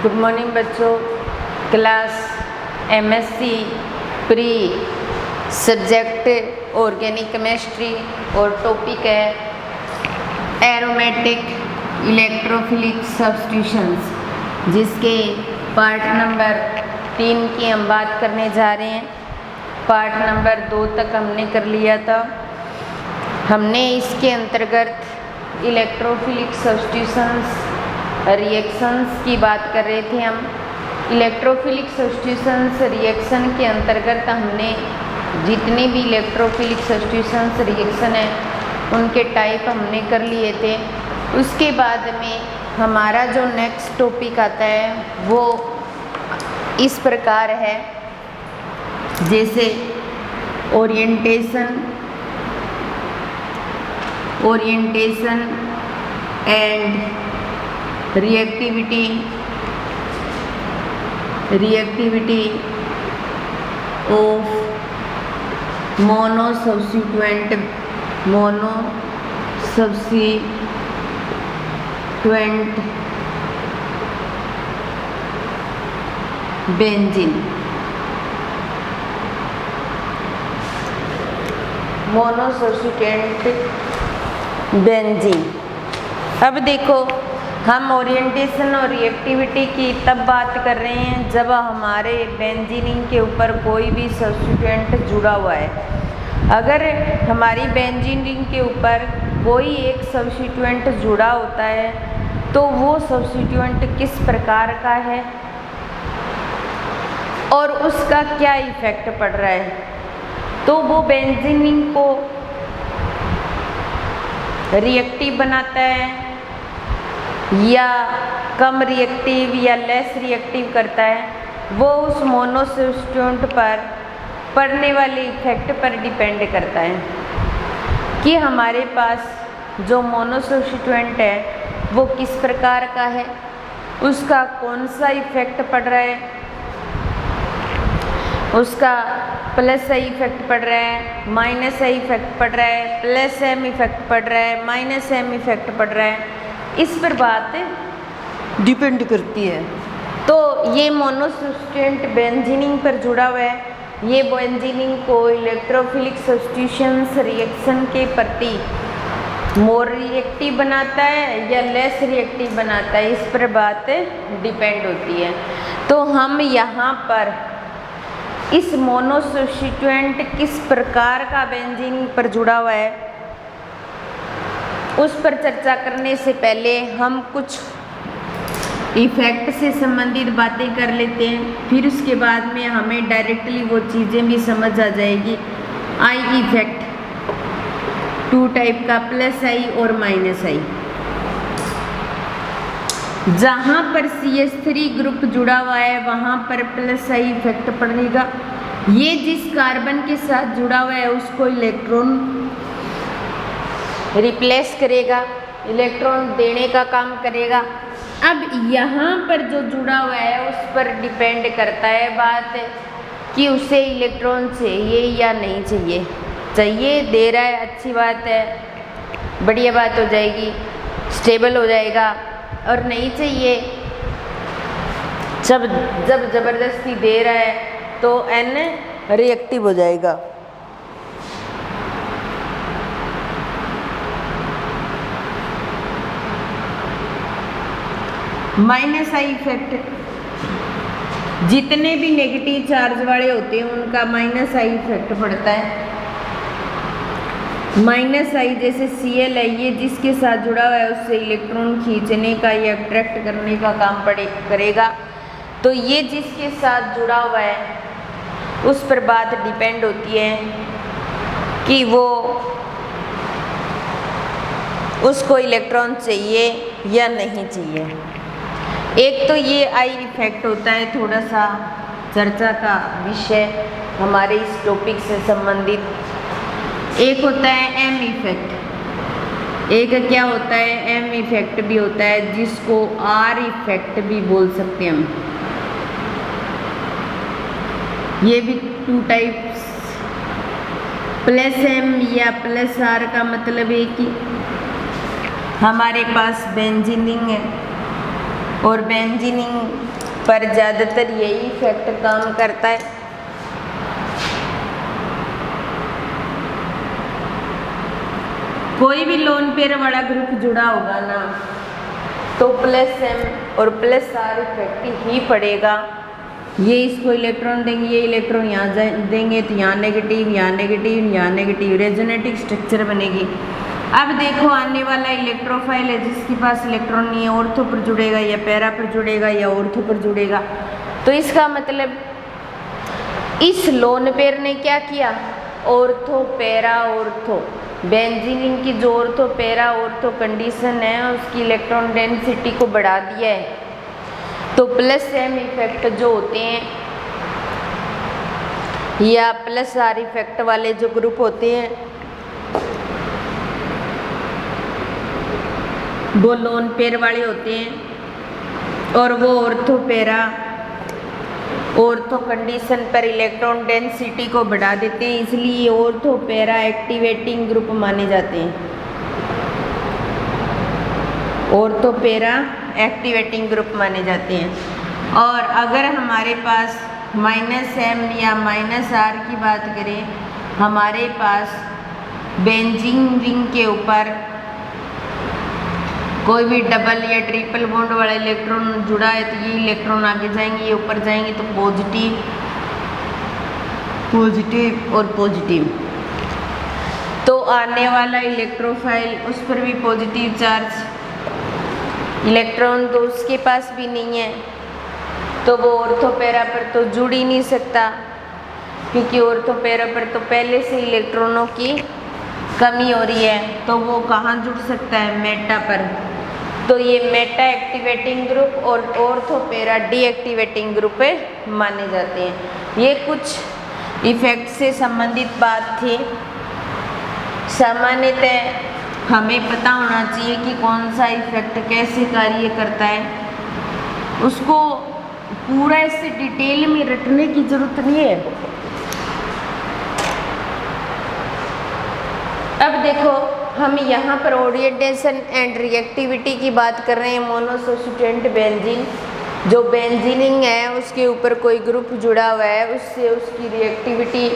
Good morning बच्चों। Class MSc pre subject organic chemistry और topic है एरोमेटिक इलेक्ट्रोफिलिक सब्स्टिट्यूशंस, जिसके पार्ट नंबर 3 की हम बात करने जा रहे हैं। पार्ट नंबर 2 तक हमने कर लिया था। हमने इसके अंतर्गत इलेक्ट्रोफिलिक सब्स्टिट्यूशंस रिएक्शंस की बात कर रहे थे। हम इलेक्ट्रोफिलिक सब्स्टिट्यूशंस रिएक्शन के अंतर्गत हमने जितने भी इलेक्ट्रोफिलिक सब्स्टिट्यूशंस रिएक्शन हैं उनके टाइप हमने कर लिए थे। उसके बाद में हमारा जो नेक्स्ट टॉपिक आता है वो इस प्रकार है, जैसे orientation and reactivity of mono substituent benzene. Mono substituent benzene. अब देखो, हम ओरिएंटेशन और रिएक्टिविटी की तब बात कर रहे हैं जब हमारे बेंजीनिंग के ऊपर कोई भी सब्स्टिट्यूएंट जुड़ा हुआ है। अगर हमारी बेंजीनिंग के ऊपर कोई एक सब्स्टिट्यूएंट जुड़ा होता है तो वो सब्स्टिट्यूएंट किस प्रकार का है और उसका क्या इफेक्ट पड़ रहा है, तो वो बेंजीनिंग को रिएक्टिव बनाता है या कम रिएक्टिव या लेस रिएक्टिव करता है, वो उस मोनो सब्स्टिट्यूएंट पर पड़ने वाले इफेक्ट पर डिपेंड करता है कि हमारे पास जो मोनो सब्स्टिट्यूएंट है वो किस प्रकार का है, उसका कौन सा इफेक्ट पड़ रहा है, उसका प्लस आई इफेक्ट पड़ रहा है, माइनस आई इफेक्ट पड़ रहा है, प्लस एम इफेक्ट पड़ रहा है, माइनस एम इफेक्ट पड़ रहा है, इस पर बात डिपेंड करती है। तो ये मोनो सब्स्टिट्यूएंट बेंजीनिंग पर जुड़ा हुआ है। ये बेंजीनिंग को इलेक्ट्रोफिलिक सब्स्टिट्यूशंस रिएक्शन के प्रति मोर रिएक्टिव बनाता है या लेस रिएक्टिव बनाता है, इस पर बात डिपेंड होती है। तो हम यहाँ पर इस मोनो सब्स्टिट्यूएंट किस प्रकार का बेंजीनिंग पर जुड़ा हुआ है उस पर चर्चा करने से पहले हम कुछ इफेक्ट से संबंधित बातें कर लेते हैं, फिर उसके बाद में हमें डायरेक्टली वो चीज़ें भी समझ आ जाएगी। आई इफेक्ट 2 टाइप का, प्लस आई और माइनस आई। जहाँ पर CH3 ग्रुप जुड़ा हुआ है वहाँ पर प्लस आई इफेक्ट पड़ेगा। ये जिस कार्बन के साथ जुड़ा हुआ है उसको इलेक्ट्रॉन रिप्लेस करेगा, इलेक्ट्रॉन देने का काम करेगा। अब यहाँ पर जो जुड़ा हुआ है उस पर डिपेंड करता है बात कि उसे इलेक्ट्रॉन चाहिए या नहीं चाहिए। चाहिए, दे रहा है, अच्छी बात है, बढ़िया बात हो जाएगी, स्टेबल हो जाएगा। और नहीं चाहिए, जब ज़बरदस्ती दे रहा है तो N रिएक्टिव हो जाएगा। माइनस आई इफेक्ट, जितने भी नेगेटिव चार्ज वाले होते हैं उनका माइनस आई इफेक्ट पड़ता है। माइनस आई जैसे Cl है, ये जिसके साथ जुड़ा हुआ है उससे इलेक्ट्रॉन खींचने का या अट्रैक्ट करने का काम करेगा। तो ये जिसके साथ जुड़ा हुआ है उस पर बात डिपेंड होती है कि वो उसको इलेक्ट्रॉन चाहिए या नहीं चाहिए। एक तो ये आई इफेक्ट होता है थोड़ा सा चर्चा का विषय हमारे इस टॉपिक से संबंधित। एक होता है एम इफेक्ट, एक क्या होता है एम इफेक्ट भी होता है, जिसको आर इफेक्ट भी बोल सकते हैं हम। ये भी 2 टाइप्स, प्लस एम या प्लस आर का मतलब है कि हमारे पास बेंजीनिंग है और बेंजीनिंग पर ज़्यादातर यही इफेक्ट काम करता है। कोई भी लोन पेयर वाला ग्रुप जुड़ा होगा ना तो प्लस एम और प्लस आर इफेक्ट ही पड़ेगा। ये इसको इलेक्ट्रॉन देंगे, ये इलेक्ट्रॉन यहाँ देंगे तो यहाँ नेगेटिव, यहाँ नेगेटिव, यहाँ नेगेटिव, रेजोनेटिक स्ट्रक्चर बनेगी। अब देखो आने वाला इलेक्ट्रोफाइल है जिसके पास इलेक्ट्रॉन नहीं है, ऑर्थो पर जुड़ेगा या पैरा पर जुड़ेगा या ऑर्थो पर जुड़ेगा। तो इसका मतलब इस लोन पेयर ने क्या किया, ऑर्थो पैरा ऑर्थो, बेंजीनिन की जो ऑर्थो पैरा ऑर्थो कंडीशन है उसकी इलेक्ट्रॉन डेंसिटी को बढ़ा दिया है। तो प्लस एम इफेक्ट जो होते हैं या प्लस आर इफेक्ट वाले जो ग्रुप होते हैं वो लोन पेयर वाले होते हैं और वो ऑर्थो पैरा ऑर्थो कंडीशन पर इलेक्ट्रॉन डेंसिटी को बढ़ा देते हैं, इसलिए ऑर्थो पैरा एक्टिवेटिंग ग्रुप माने जाते हैं। ऑर्थो पैरा एक्टिवेटिंग ग्रुप माने जाते हैं। और अगर हमारे पास माइनस एम या माइनस आर की बात करें, हमारे पास बेंजीन रिंग के ऊपर कोई भी डबल या ट्रिपल बॉन्ड वाला इलेक्ट्रॉन जुड़ा है तो ये इलेक्ट्रॉन आगे जाएंगे, ये ऊपर जाएंगे तो पॉजिटिव पॉजिटिव और पॉजिटिव। तो आने वाला इलेक्ट्रोफाइल उस पर भी पॉजिटिव चार्ज इलेक्ट्रॉन तो उसके पास भी नहीं है, तो वो ऑर्थो पैरा पर तो जुड़ ही नहीं सकता क्योंकि ऑर्थो पैरा पर तो पहले से इलेक्ट्रॉनों की कमी हो रही है। तो वो कहाँ जुड़ सकता है, मेटा पर। तो ये मेटा एक्टिवेटिंग ग्रुप और ऑर्थो पैरा डीएक्टिवेटिंग ग्रुप माने जाते हैं। ये कुछ इफेक्ट से संबंधित बात थी। सामान्यतः हमें पता होना चाहिए कि कौन सा इफेक्ट कैसे कार्य करता है, उसको पूरा इससे डिटेल में रटने की जरूरत नहीं है। अब देखो हम यहाँ पर ओरिएंटेशन एंड रिएक्टिविटी की बात कर रहे हैं। मोनोसब्स्टिट्यूएंट बेंजीन जो बेंजीनिंग है उसके ऊपर कोई ग्रुप जुड़ा हुआ है, उससे उसकी रिएक्टिविटी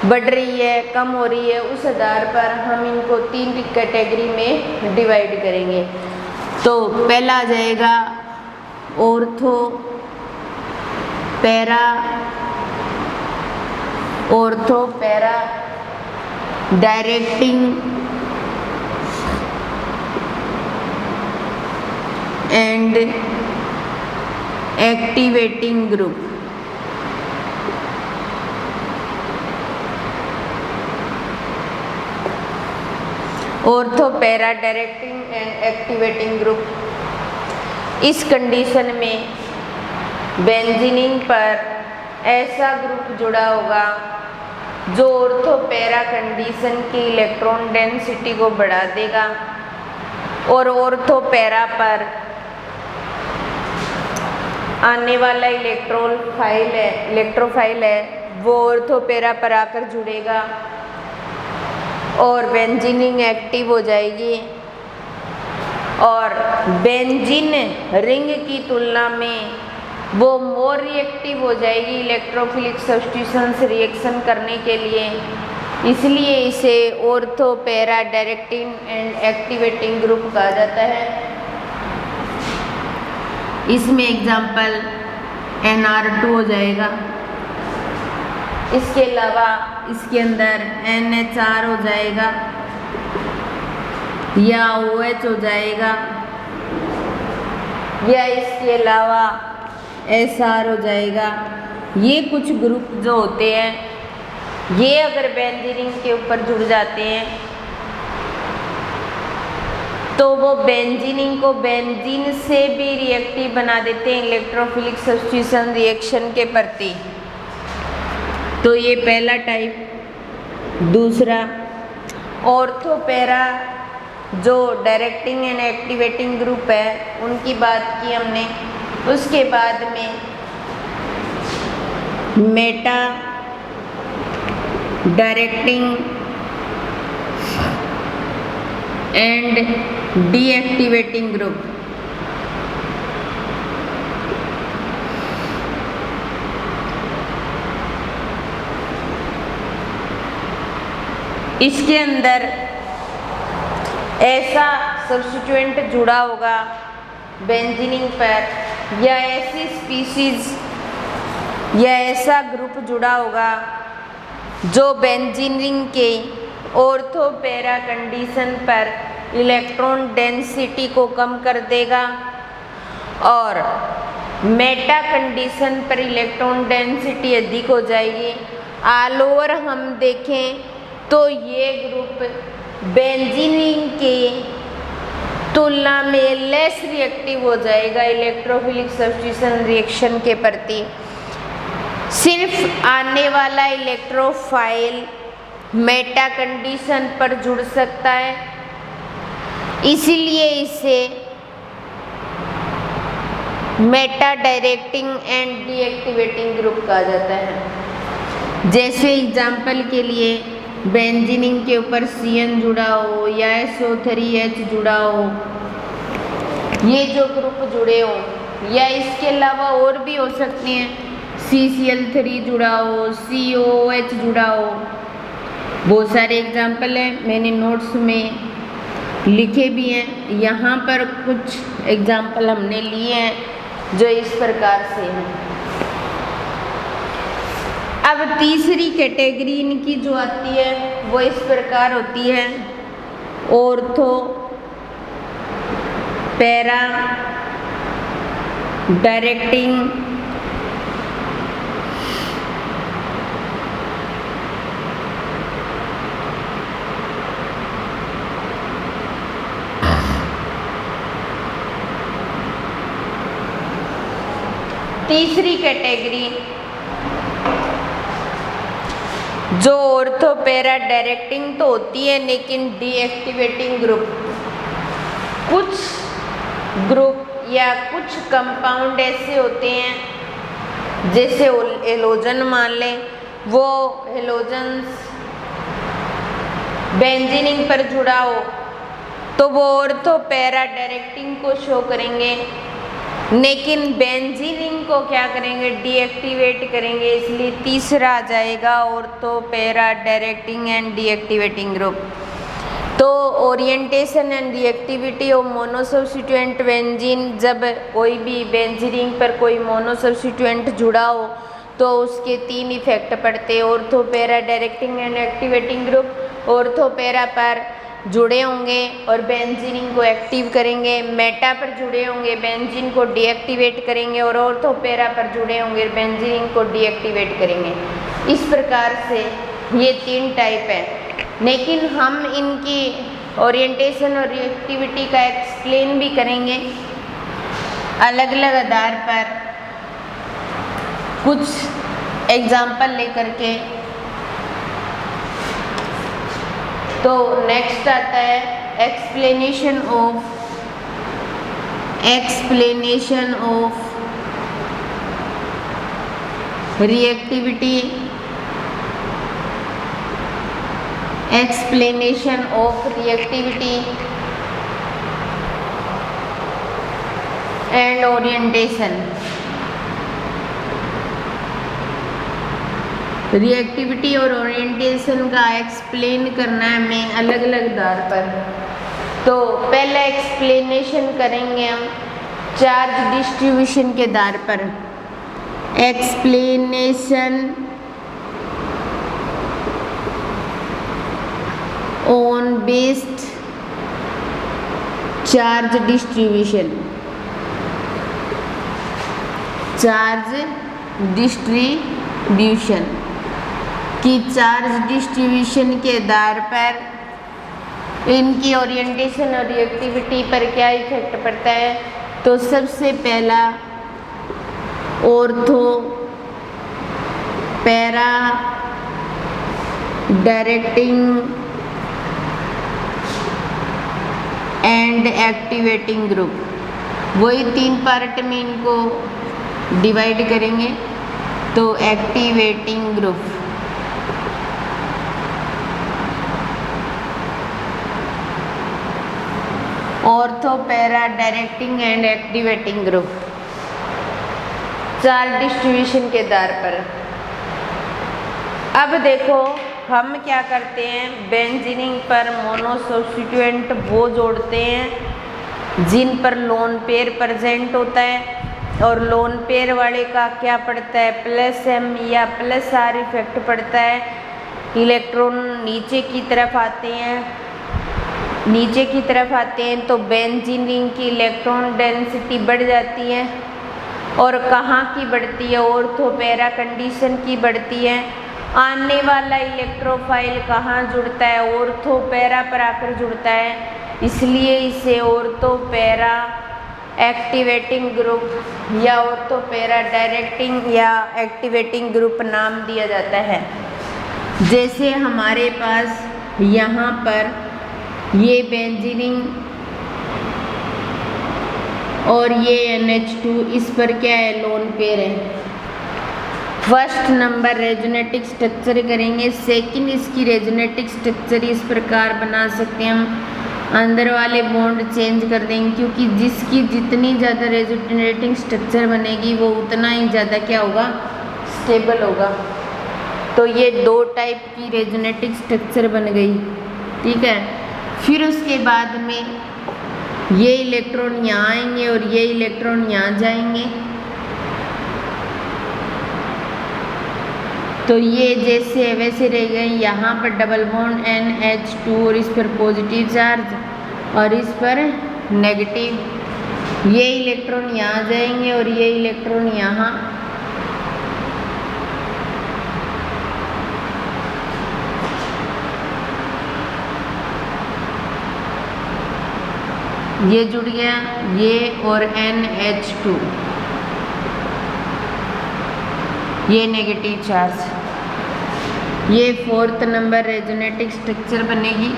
बढ़ रही है, कम हो रही है, उस आधार पर हम इनको 3 कैटेगरी में डिवाइड करेंगे। तो पहला आ जाएगा ortho para, ortho para directing and activating group. Ortho para directing and activating group. इस कंडीशन में बेंजीनिन पर ऐसा ग्रुप जुड़ा होगा जो ऑर्थो पैरा कंडीशन की इलेक्ट्रॉन डेंसिटी को बढ़ा देगा और ऑर्थो पैरा पर आने वाला इलेक्ट्रोफाइल है वो ऑर्थो पैरा पर आकर जुड़ेगा और बेंजीनिंग एक्टिव हो जाएगी और बेंजीन रिंग की तुलना में वो मोर रिएक्टिव हो जाएगी इलेक्ट्रोफिलिक सब्स्टिट्यूशन से रिएक्शन करने के लिए, इसलिए इसे ortho para directing and activating group कहा जाता है। इसमें एग्जाम्पल NR2 हो जाएगा। इसके अलावा इसके अंदर NHR हो जाएगा या OH हो जाएगा या इसके अलावा SR हो जाएगा। ये कुछ ग्रुप जो होते हैं ये अगर बेंजीनिन के ऊपर जुड़ जाते हैं तो वो बेंजीनिन को बेंजीन से भी रिएक्टिव बना देते हैं इलेक्ट्रोफिलिक सब्स्टिट्यूशन रिएक्शन के प्रति। तो ये पहला टाइप। दूसरा ऑर्थो पैरा जो डायरेक्टिंग एंड एक्टिवेटिंग ग्रुप है उनकी बात की हमने। उसके बाद में Meta directing and deactivating group. इसके अंदर ऐसा सब्स्टिट्यूएंट जुड़ा होगा बेंजीनिंग पर या ऐसी स्पीशीज या ऐसा ग्रुप जुड़ा होगा जो बेंजीनिंग के ऑर्थो पैरा कंडीशन पर इलेक्ट्रॉन डेंसिटी को कम कर देगा और मेटा कंडीशन पर इलेक्ट्रॉन डेंसिटी अधिक हो जाएगी। ऑल ओवर हम देखें तो ये ग्रुप बेंजीनिंग के तुलना में लेस रिएक्टिव हो जाएगा इलेक्ट्रोफिलिक सब्स्टिट्यूशन रिएक्शन के प्रति। सिर्फ आने वाला इलेक्ट्रोफाइल मेटा कंडीशन पर जुड़ सकता है, इसीलिए इसे Meta directing and deactivating group कहा जाता है। जैसे एग्जाम्पल के लिए बेंजीनिंग के ऊपर CN जुड़ा हो या SO3H जुड़ा हो, ये जो ग्रुप जुड़े हो, या इसके अलावा और भी हो सकते हैं, CCl3 जुड़ा हो, COOH जुड़ा हो, बहुत सारे एग्जाम्पल हैं, मैंने नोट्स में लिखे भी हैं। यहाँ पर कुछ एग्जाम्पल हमने लिए हैं जो इस प्रकार से हैं। अब तीसरी कैटेगरी इनकी जो आती है वो इस प्रकार होती है, ऑर्थो पैरा डायरेक्टिंग तीसरी कैटेगरी जो ऑर्थो पैरा डायरेक्टिंग तो होती है लेकिन डीएक्टिवेटिंग ग्रुप, कुछ ग्रुप या कुछ कंपाउंड ऐसे होते हैं जैसे हेलोजन मान लें, वो हेलोजन्स बेंजीनिंग पर जुड़ा हो तो वो ऑर्थो पैरा डायरेक्टिंग को शो करेंगे, लेकिन बेंजीनिंग को क्या करेंगे, डीएक्टिवेट करेंगे। इसलिए तीसरा आ जाएगा ortho para directing and deactivating group. तो orientation and reactivity of monosubstituent benzene, जब कोई भी बेंजीनिंग पर कोई मोनोसब्स्टिट्यूएंट जुड़ा हो तो उसके 3 इफेक्ट पड़ते हैं, ortho para directing and activating group. Ortho para पर जुड़े होंगे और बेंजीनिंग को एक्टिव करेंगे, मेटा पर जुड़े होंगे बेंजीन को डीएक्टिवेट करेंगे और ऑर्थो पैरा पर जुड़े होंगे बेंजीनिंग को डीएक्टिवेट करेंगे। इस प्रकार से ये 3 टाइप है, लेकिन हम इनकी ओरिएंटेशन और रिएक्टिविटी का एक्सप्लेन भी करेंगे अलग अलग आधार पर कुछ एग्जाम्पल लेकर के। तो नेक्स्ट आता है explanation of reactivity, explanation of reactivity and orientation. Reactivity और ओरिएंटेशन का एक्सप्लेन करना है हमें अलग अलग आधार पर। तो पहला एक्सप्लेनेशन करेंगे हम चार्ज डिस्ट्रीब्यूशन के आधार पर। Explanation on based charge distribution. Charge distribution कि चार्ज डिस्ट्रीब्यूशन के आधार पर इनकी ओरिएंटेशन और रिएक्टिविटी पर क्या इफेक्ट पड़ता है। तो सबसे पहला ortho para directing and activating group, वही 3 पार्ट में इनको डिवाइड करेंगे। तो activating group, ortho para directing and activating group, charge distribution के आधार पर। अब देखो हम क्या करते हैं, बेंजीनिंग पर मोनो सब्स्टिट्यूएंट वो जोड़ते हैं जिन पर लोन पेयर प्रेजेंट होता है, और लोन पेयर वाले का क्या पड़ता है, प्लस एम या प्लस आर इफेक्ट पड़ता है। इलेक्ट्रॉन नीचे की तरफ आते हैं तो बेंजीन रिंग की इलेक्ट्रॉन डेंसिटी बढ़ जाती है, और कहाँ की बढ़ती है, ऑर्थो पैरा कंडीशन की बढ़ती है। आने वाला इलेक्ट्रोफाइल कहाँ जुड़ता है, ऑर्थो पैरा पर आकर जुड़ता है, इसलिए इसे ऑर्थो पैरा एक्टिवेटिंग ग्रुप या ऑर्थो पैरा डायरेक्टिंग या एक्टिवेटिंग ग्रुप नाम दिया जाता है। जैसे हमारे पास यहाँ पर ये बेंजीनिंग और ये NH2, इस पर क्या है, लोन पेयर है। फर्स्ट नंबर रेजोनेटिक स्ट्रक्चर करेंगे, सेकंड इसकी रेजोनेटिक स्ट्रक्चर इस प्रकार बना सकते हैं हम, अंदर वाले बॉन्ड चेंज कर देंगे, क्योंकि जिसकी जितनी ज़्यादा रेजोनेटिंग स्ट्रक्चर बनेगी वो उतना ही ज़्यादा क्या होगा, स्टेबल होगा। तो ये 2 टाइप की रेजोनेटिक स्ट्रक्चर बन गई, ठीक है। फिर उसके बाद में ये इलेक्ट्रॉन यहाँ आएंगे और ये इलेक्ट्रॉन यहाँ जाएंगे, तो ये जैसे वैसे रह गए। यहाँ पर डबल बॉन्ड NH2 और इस पर पॉजिटिव चार्ज और इस पर नेगेटिव। ये इलेक्ट्रॉन यहाँ जाएंगे और ये इलेक्ट्रॉन यहाँ, ये जुड़ गया, ये और NH2, ये नेगेटिव चार्ज। ये 4th नंबर रेजोनेटिक स्ट्रक्चर बनेगी।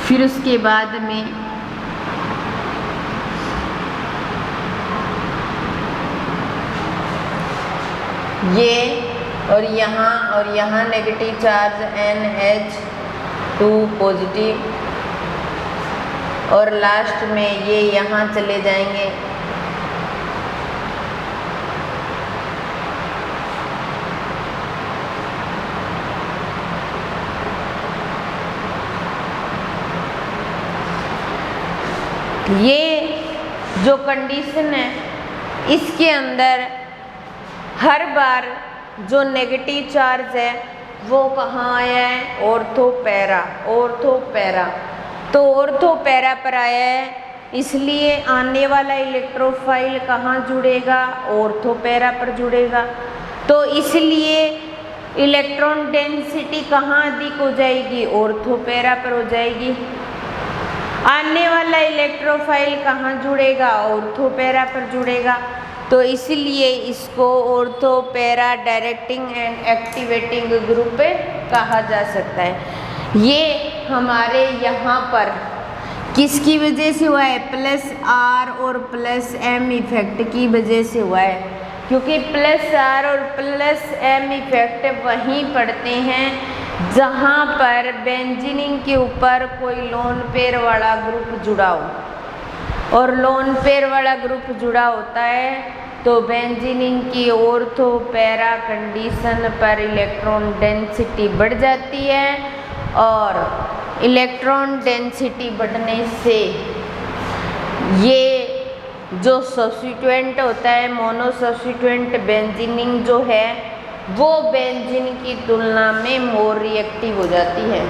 फिर उसके बाद में ये और यहाँ नेगेटिव चार्ज NH2 पॉजिटिव, और लास्ट में ये यहाँ चले जाएंगे। ये जो कंडीशन है, इसके अंदर हर बार जो नेगेटिव चार्ज है वो कहाँ आया है, ऑर्थो पैरा। तो ऑर्थो पैरा पर आया है, इसलिए आने वाला इलेक्ट्रोफाइल कहाँ जुड़ेगा, ऑर्थो पैरा पर जुड़ेगा। तो इसलिए इलेक्ट्रॉन डेंसिटी कहाँ अधिक हो जाएगी, ऑर्थो पैरा पर हो जाएगी। आने वाला इलेक्ट्रोफाइल कहाँ जुड़ेगा, ऑर्थो पैरा पर जुड़ेगा। तो इसलिए इसको ortho para directing and activating group कहा जा सकता है। ये हमारे यहाँ पर किसकी वजह से हुआ है, +R और +M इफेक्ट की वजह से हुआ है, क्योंकि +R और +M इफेक्ट वहीं पड़ते हैं जहाँ पर बेंजीनिंग के ऊपर कोई लोन पेयर वाला ग्रुप जुड़ा हो, और लोन पेयर वाला ग्रुप जुड़ा होता है तो बेंजीनिंग की ऑर्थो पैरा कंडीशन पर इलेक्ट्रॉन डेंसिटी बढ़ जाती है, और इलेक्ट्रॉन डेंसिटी बढ़ने से ये जो सब्स्टिट्यूएंट होता है, मोनो सब्स्टिट्यूएंट बेंजीनिंग जो है, वो बेंजीन की तुलना में मोर रिएक्टिव हो जाती है।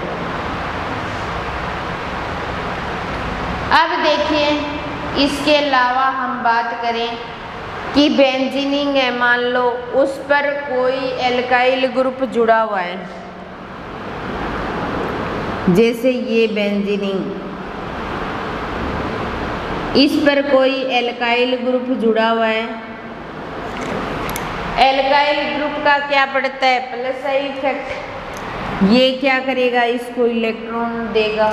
अब देखिए, इसके अलावा हम बात करें कि बेंजीनिंग है, मान लो उस पर कोई एल्काइल ग्रुप जुड़ा हुआ है, जैसे ये बेंजीनिंग, इस पर कोई एल्काइल ग्रुप जुड़ा हुआ है। एल्काइल ग्रुप का क्या पड़ता है, +I इफेक्ट। ये क्या करेगा, इसको इलेक्ट्रॉन देगा,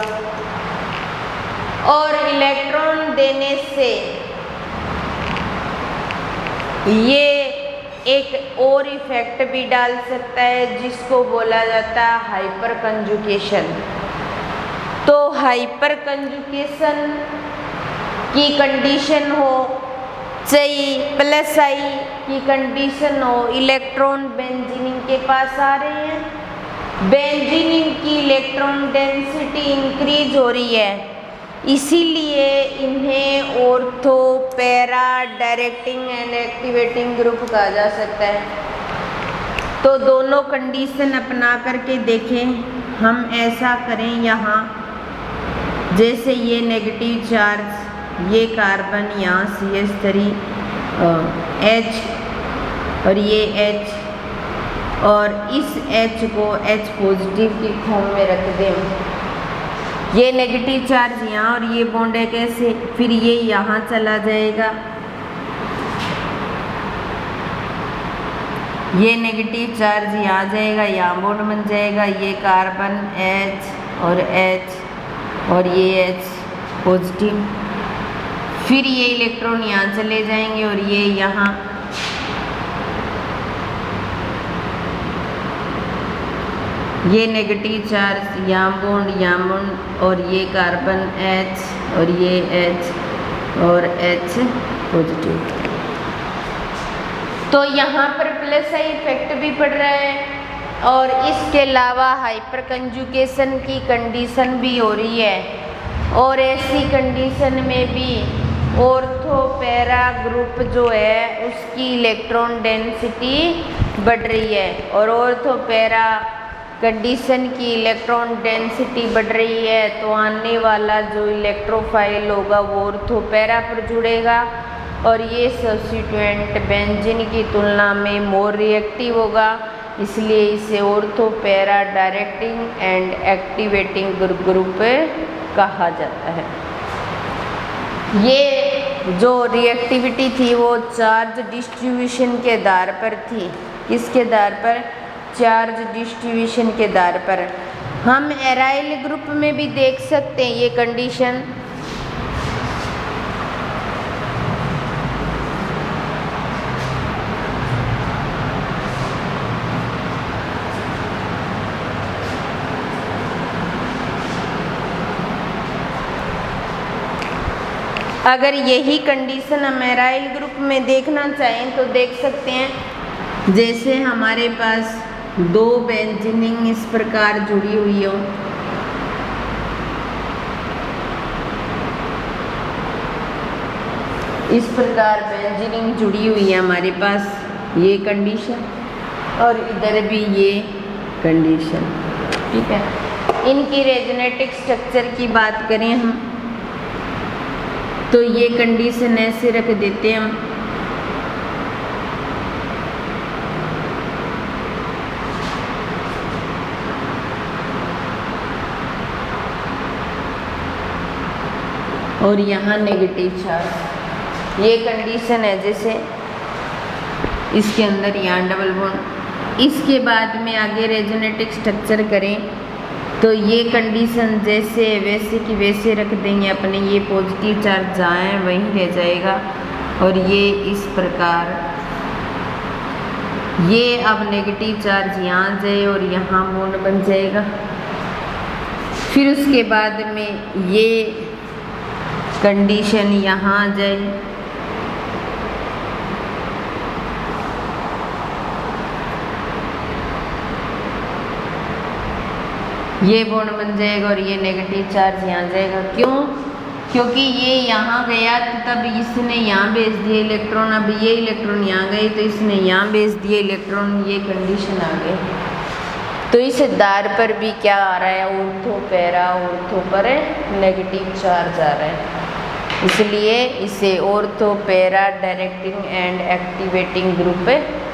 और इलेक्ट्रॉन देने से ये एक और इफेक्ट भी डाल सकता है, जिसको बोला जाता है हाइपर कंजुगेशन। तो हाइपर कंजुगेशन की कंडीशन हो, चाहे +I की कंडीशन हो, इलेक्ट्रॉन बेंजीनिंग के पास आ रहे हैं, बेंजीन की इलेक्ट्रॉन डेंसिटी इंक्रीज हो रही है, इसीलिए इन्हें ortho para directing and activating group कहा जा सकता है। तो दोनों कंडीशन अपना करके देखें, हम ऐसा करें यहाँ, जैसे ये नेगेटिव चार्ज, ये कार्बन यहाँ CH3 H और ये H, और इस H को H पॉजिटिव की फॉर्म में रख दें। ये नेगेटिव चार्ज यहाँ और ये बॉन्ड है कैसे, फिर ये यहाँ चला जाएगा, ये नेगेटिव चार्ज यहाँ आ जाएगा, यहाँ बॉन्ड बन जाएगा, ये कार्बन H और H और ये H पॉजिटिव, फिर ये इलेक्ट्रॉन यहाँ चले जाएंगे और ये यहाँ, ये नेगेटिव चार्ज यहाँ बॉन्ड और ये कार्बन H और ये H और H पॉजिटिव। तो यहाँ पर प्लस आई इफेक्ट भी पड़ रहा है और इसके अलावा हाइपर कंजुगेशन की कंडीशन भी हो रही है, और ऐसी कंडीशन में भी ऑर्थो पैरा ग्रुप जो है उसकी इलेक्ट्रॉन डेंसिटी बढ़ रही है, और ऑर्थो पैरा कंडीशन की इलेक्ट्रॉन डेंसिटी बढ़ रही है तो आने वाला जो इलेक्ट्रोफाइल होगा वो ऑर्थो पैरा पर जुड़ेगा, और ये सब्स्टिट्यूएंट बेंजीन की तुलना में मोर रिएक्टिव होगा, इसलिए इसे ortho para directing and activating group कहा जाता है। ये जो रिएक्टिविटी थी वो चार्ज डिस्ट्रीब्यूशन के आधार पर थी। किसके आधार पर? चार्ज डिस्ट्रीब्यूशन के आधार पर। हम एराइल ग्रुप में भी देख सकते हैं ये कंडीशन। अगर यही कंडीशन हम एराइल ग्रुप में देखना चाहें तो देख सकते हैं, जैसे हमारे पास दो बेंजीनिंग इस प्रकार जुड़ी हुई हो, इस प्रकार बेंजीनिंग जुड़ी हुई है हमारे पास, ये कंडीशन, और इधर भी ये कंडीशन। ठीक है, इनकी रेजोनेटिक स्ट्रक्चर की बात करें हम तो ये कंडीशन ऐसे रख देते हैं हम, और यहाँ नेगेटिव चार्ज, ये कंडीशन है जैसे इसके अंदर यहाँ डबल बॉन्ड। इसके बाद में आगे रेजोनेटिक स्ट्रक्चर करें तो ये कंडीशन जैसे वैसे की वैसे रख देंगे अपने, ये पॉजिटिव चार्ज जहाँ है वहीं रह जाएगा, और ये इस प्रकार, ये अब नेगेटिव चार्ज यहाँ जाए और यहाँ बॉन्ड बन जाएगा। फिर उसके बाद में ये कंडीशन यहाँ आ जाए, ये बॉन्ड बन जाएगा और ये नेगेटिव चार्ज यहाँ जाएगा। क्यों? क्योंकि ये यहाँ गया तो तब इसने यहाँ भेज दिया इलेक्ट्रॉन, अब ये इलेक्ट्रॉन यहाँ गए तो इसने यहाँ भेज दिया इलेक्ट्रॉन, ये कंडीशन आ गई। तो इस आधार पर भी क्या आ रहा है, ऑर्थो पैरा, ऑर्थो पर नेगेटिव चार्ज आ रहा है, इसलिए इसे ortho para directing and activating group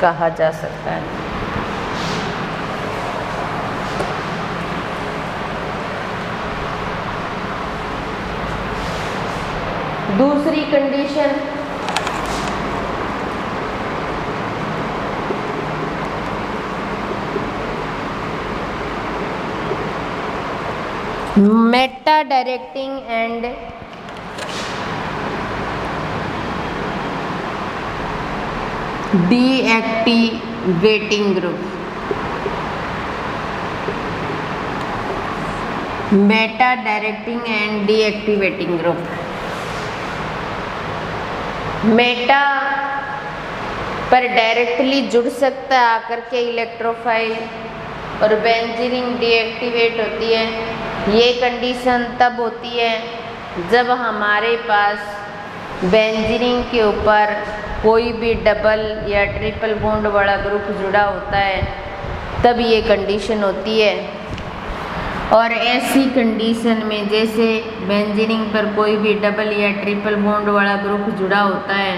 कहा जा सकता है। दूसरी condition, Meta directing and deactivating group. Meta directing and deactivating group. Meta पर डायरेक्टली जुड़ सकता है आकर के इलेक्ट्रोफाइल, और बेंजीन डीएक्टिवेट होती है। ये कंडीशन तब होती है जब हमारे पास बेंजीन के ऊपर कोई भी डबल या ट्रिपल बॉन्ड वाला ग्रुप जुड़ा होता है, तब ये कंडीशन होती है। और ऐसी कंडीशन में जैसे बेंजीन पर कोई भी डबल या ट्रिपल बॉन्ड वाला ग्रुप जुड़ा होता है,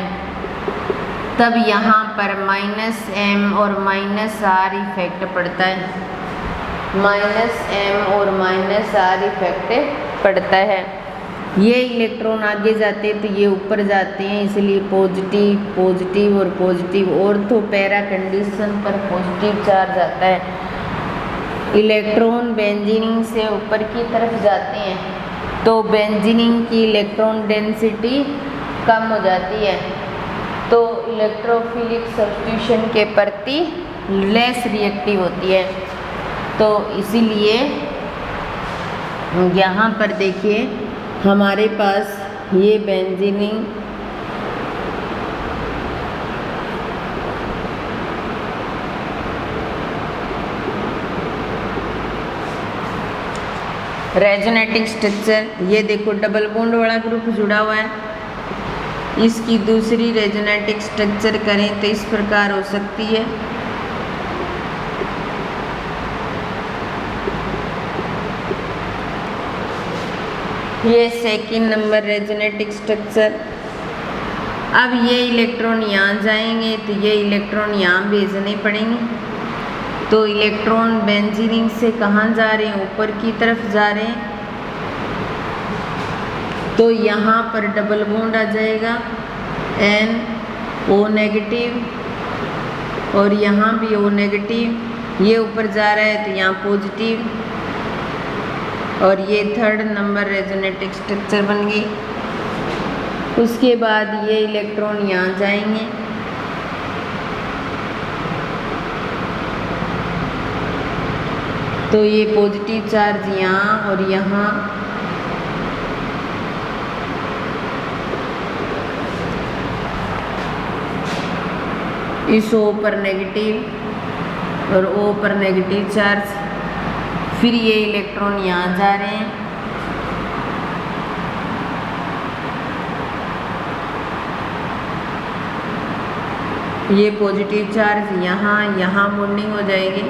तब यहाँ पर -m और -r इफेक्ट पड़ता है। -m और -r इफेक्ट पड़ता है। ये इलेक्ट्रॉन आगे जाते हैं तो ये ऊपर जाते हैं, इसलिए पॉजिटिव पॉजिटिव और पॉजिटिव। ऑर्थो पैरा कंडीशन पर पॉजिटिव चार्ज आता है। इलेक्ट्रॉन बेंजीन से ऊपर की तरफ जाते हैं तो बेंजीन की इलेक्ट्रॉन डेंसिटी कम हो जाती है, तो इलेक्ट्रोफिलिक सब्स्टिट्यूशन के प्रति लेस रिएक्टिव होती है। तो इसीलिए यहाँ पर देखिए हमारे पास ये बेंजीन रेजोनेटिंग स्ट्रक्चर, ये देखो डबल बॉन्ड वाला ग्रुप जुड़ा हुआ है। इसकी दूसरी रेजोनेटिंग स्ट्रक्चर करें तो इस प्रकार हो सकती है। ये सेकंड नंबर रेजोनेटिंग स्ट्रक्चर। अब ये इलेक्ट्रॉन यहाँ जाएंगे तो ये इलेक्ट्रॉन यहाँ भेजने पड़ेंगे। तो इलेक्ट्रॉन बेंजीन से कहाँ जा रहे हैं? ऊपर की तरफ जा रहे हैं। तो यहाँ पर डबल बॉन्ड आ जाएगा NO नेगेटिव, और यहाँ भी O नेगेटिव। ये ऊपर जा रहा है तो यहाँ पॉजिटिव, और ये थर्ड नंबर रेजोनेटिंग स्ट्रक्चर बन गई। उसके बाद ये इलेक्ट्रॉन यहाँ जाएंगे, तो ये पॉजिटिव चार्ज यहाँ और यहाँ, इस O पर नेगेटिव और O पर नेगेटिव चार्ज। फिर ये इलेक्ट्रॉन यहाँ जा रहे हैं, ये पॉजिटिव चार्ज यहाँ मूविंग हो जाएगी।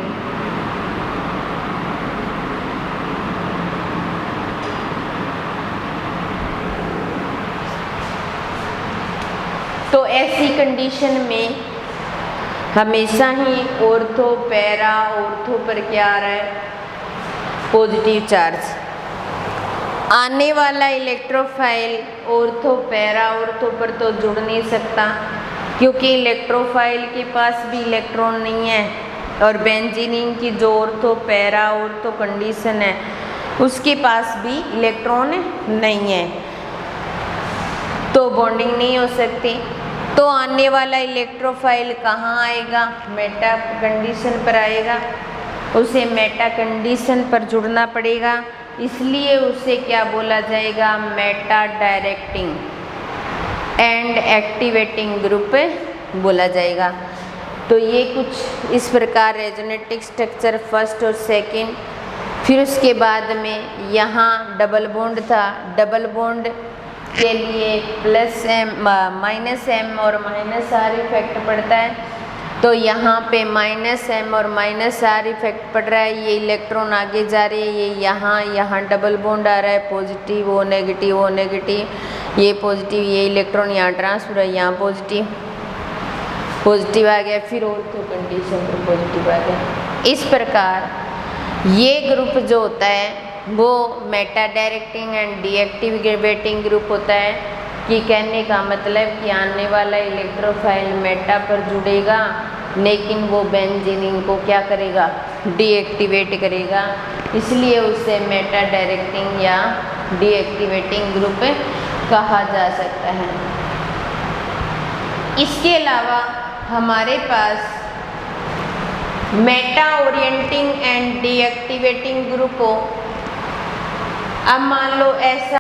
तो ऐसी कंडीशन में हमेशा ही ऑर्थो पैरा, ऑर्थो पर क्या आ रहा है? Positive charge. आने वाला इलेक्ट्रोफाइल ऑर्थो पैरा, ऑर्थो पर तो जुड़ नहीं सकता, क्योंकि इलेक्ट्रोफाइल के पास भी इलेक्ट्रॉन नहीं है, और बेंजीन की जो ऑर्थो पैरा ऑर्थो कंडीशन है उसके पास भी इलेक्ट्रॉन नहीं है, तो बॉन्डिंग नहीं हो सकती। तो आने वाला इलेक्ट्रोफाइल कहाँ आएगा? मेटा कंडीशन पर आएगा। उसे मेटा कंडीशन पर जुड़ना पड़ेगा, इसलिए उसे क्या बोला जाएगा? Meta directing and activating group बोला जाएगा। तो ये कुछ इस प्रकार रेजोनेटिंग स्ट्रक्चर फर्स्ट और सेकंड। फिर उसके बाद में यहाँ डबल बॉन्ड था, डबल बॉन्ड के लिए -m और -r इफेक्ट पड़ता है, तो यहाँ पे -m और -r इफेक्ट पड़ रहा है। ये इलेक्ट्रॉन आगे जा रहे हैं, ये यहाँ डबल बॉन्ड आ रहा है, positive O negative O negative, ये पॉजिटिव, ये इलेक्ट्रॉन यहाँ ट्रांसफर है, यहाँ पॉजिटिव आ गया, फिर ऑर्थो कंडीशन पर पॉजिटिव आ गया। इस प्रकार ये ग्रुप जो होता है वो Meta directing and deactivating group होता है। कि कहने का मतलब कि आने वाला इलेक्ट्रोफाइल मेटा पर जुड़ेगा, लेकिन वो बेंजीन को क्या करेगा? डीएक्टिवेट करेगा, इसलिए उसे मेटा डायरेक्टिंग या डीएक्टिवेटिंग ग्रुप कहा जा सकता है। इसके अलावा हमारे पास meta orienting and deactivating group हो। अब मान लो ऐसा